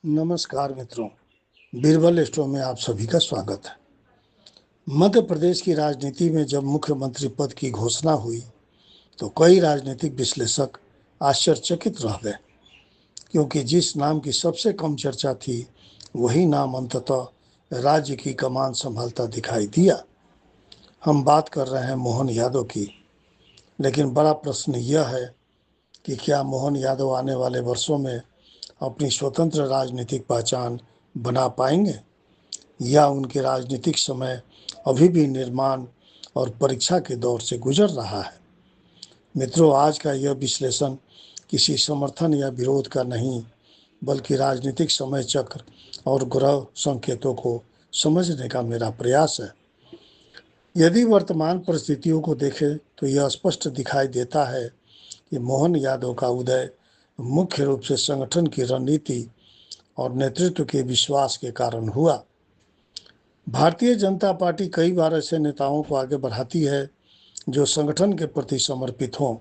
नमस्कार मित्रों, बीरबल स्टोर में आप सभी का स्वागत है। मध्य प्रदेश की राजनीति में जब मुख्यमंत्री पद की घोषणा हुई तो कई राजनीतिक विश्लेषक आश्चर्यचकित रह गए, क्योंकि जिस नाम की सबसे कम चर्चा थी वही नाम अंततः राज्य की कमान संभालता दिखाई दिया। हम बात कर रहे हैं मोहन यादव की। लेकिन बड़ा प्रश्न यह है कि क्या मोहन यादव आने वाले वर्षों में अपनी स्वतंत्र राजनीतिक पहचान बना पाएंगे, या उनके राजनीतिक समय अभी भी निर्माण और परीक्षा के दौर से गुजर रहा है। मित्रों, आज का यह विश्लेषण किसी समर्थन या विरोध का नहीं, बल्कि राजनीतिक समय चक्र और ग्रह संकेतों को समझने का मेरा प्रयास है। यदि वर्तमान परिस्थितियों को देखें तो यह स्पष्ट दिखाई देता है कि मोहन यादव का उदय मुख्य रूप से संगठन की रणनीति और नेतृत्व के विश्वास के कारण हुआ। भारतीय जनता पार्टी कई बार ऐसे नेताओं को आगे बढ़ाती है जो संगठन के प्रति समर्पित हों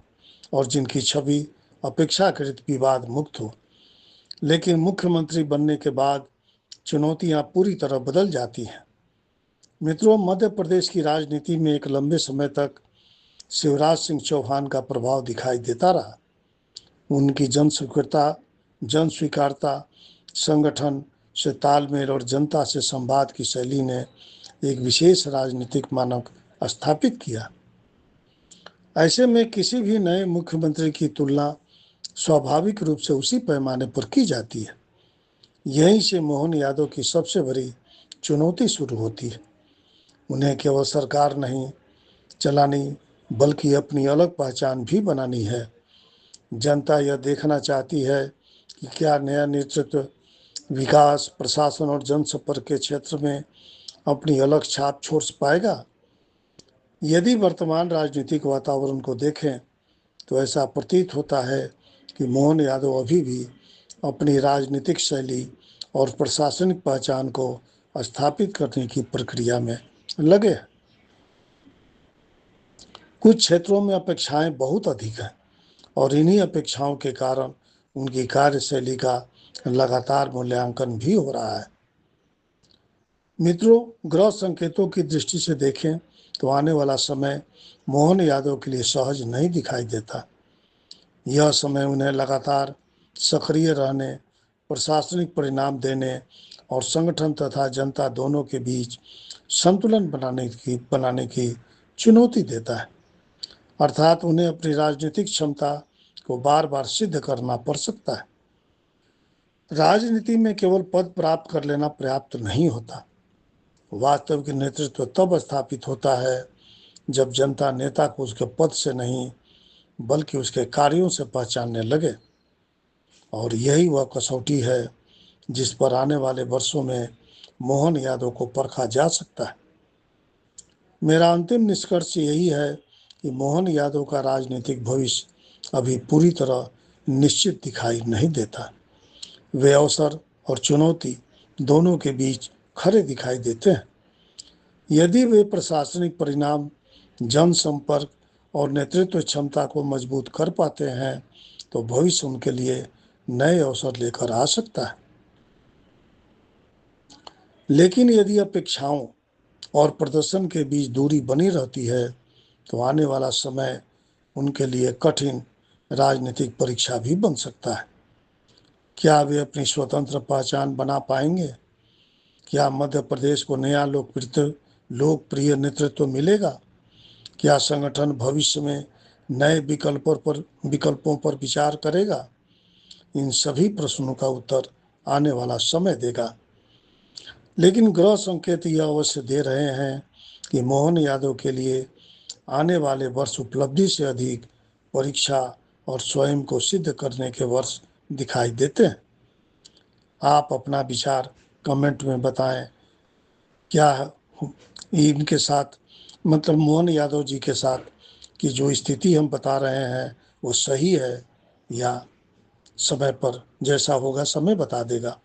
और जिनकी छवि अपेक्षाकृत विवाद मुक्त हो। लेकिन मुख्यमंत्री बनने के बाद चुनौतियां पूरी तरह बदल जाती हैं। मित्रों, मध्य प्रदेश की राजनीति में एक लंबे समय तक शिवराज सिंह चौहान का प्रभाव दिखाई देता रहा। उनकी जन स्वीकारता, संगठन से तालमेल और जनता से संवाद की शैली ने एक विशेष राजनीतिक मानक स्थापित किया। ऐसे में किसी भी नए मुख्यमंत्री की तुलना स्वाभाविक रूप से उसी पैमाने पर की जाती है। यहीं से मोहन यादव की सबसे बड़ी चुनौती शुरू होती है। उन्हें केवल सरकार नहीं चलानी, बल्कि अपनी अलग पहचान भी बनानी है। जनता यह देखना चाहती है कि क्या नया नेतृत्व विकास, प्रशासन और जनसंपर्क के क्षेत्र में अपनी अलग छाप छोड़ पाएगा। यदि वर्तमान राजनीतिक वातावरण को देखें तो ऐसा प्रतीत होता है कि मोहन यादव अभी भी अपनी राजनीतिक शैली और प्रशासनिक पहचान को स्थापित करने की प्रक्रिया में लगे हैं। कुछ क्षेत्रों में अपेक्षाएं बहुत अधिक हैं और इन्हीं अपेक्षाओं के कारण उनकी कार्यशैली का लगातार मूल्यांकन भी हो रहा है। मित्रों, ग्रह संकेतों की दृष्टि से देखें तो आने वाला समय मोहन यादव के लिए सहज नहीं दिखाई देता। यह समय उन्हें लगातार सक्रिय रहने, प्रशासनिक परिणाम देने और संगठन तथा जनता दोनों के बीच संतुलन बनाने की चुनौती देता है। अर्थात उन्हें अपनी राजनीतिक क्षमता को बार बार सिद्ध करना पड़ सकता है। राजनीति में केवल पद प्राप्त कर लेना पर्याप्त नहीं होता। वास्तविक नेतृत्व तब स्थापित होता है जब जनता नेता को उसके पद से नहीं, बल्कि उसके कार्यों से पहचानने लगे। और यही वह कसौटी है जिस पर आने वाले वर्षों में मोहन यादव को परखा जा सकता है। मेरा अंतिम निष्कर्ष यही है कि मोहन यादव का राजनीतिक भविष्य अभी पूरी तरह निश्चित दिखाई नहीं देता। वे अवसर और चुनौती दोनों के बीच खड़े दिखाई देते हैं। यदि वे प्रशासनिक परिणाम, जनसंपर्क और नेतृत्व क्षमता को मजबूत कर पाते हैं तो भविष्य उनके लिए नए अवसर लेकर आ सकता है। लेकिन यदि अपेक्षाओं और प्रदर्शन के बीच दूरी बनी रहती है तो आने वाला समय उनके लिए कठिन राजनीतिक परीक्षा भी बन सकता है। क्या वे अपनी स्वतंत्र पहचान बना पाएंगे? क्या मध्य प्रदेश को नया लोकप्रिय नेतृत्व मिलेगा? क्या संगठन भविष्य में नए विकल्पों पर विचार करेगा? इन सभी प्रश्नों का उत्तर आने वाला समय देगा। लेकिन ग्रह संकेत यह अवश्य दे रहे हैं कि मोहन यादव के लिए आने वाले वर्ष उपलब्धि से अधिक परीक्षा और स्वयं को सिद्ध करने के वर्ष दिखाई देते हैं। आप अपना विचार कमेंट में बताएं। क्या इनके साथ मोहन यादव जी के साथ की जो स्थिति हम बता रहे हैं वो सही है, या समय पर जैसा होगा समय बता देगा।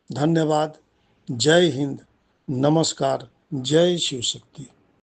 धन्यवाद। जय हिंद। नमस्कार। जय शिव शक्ति।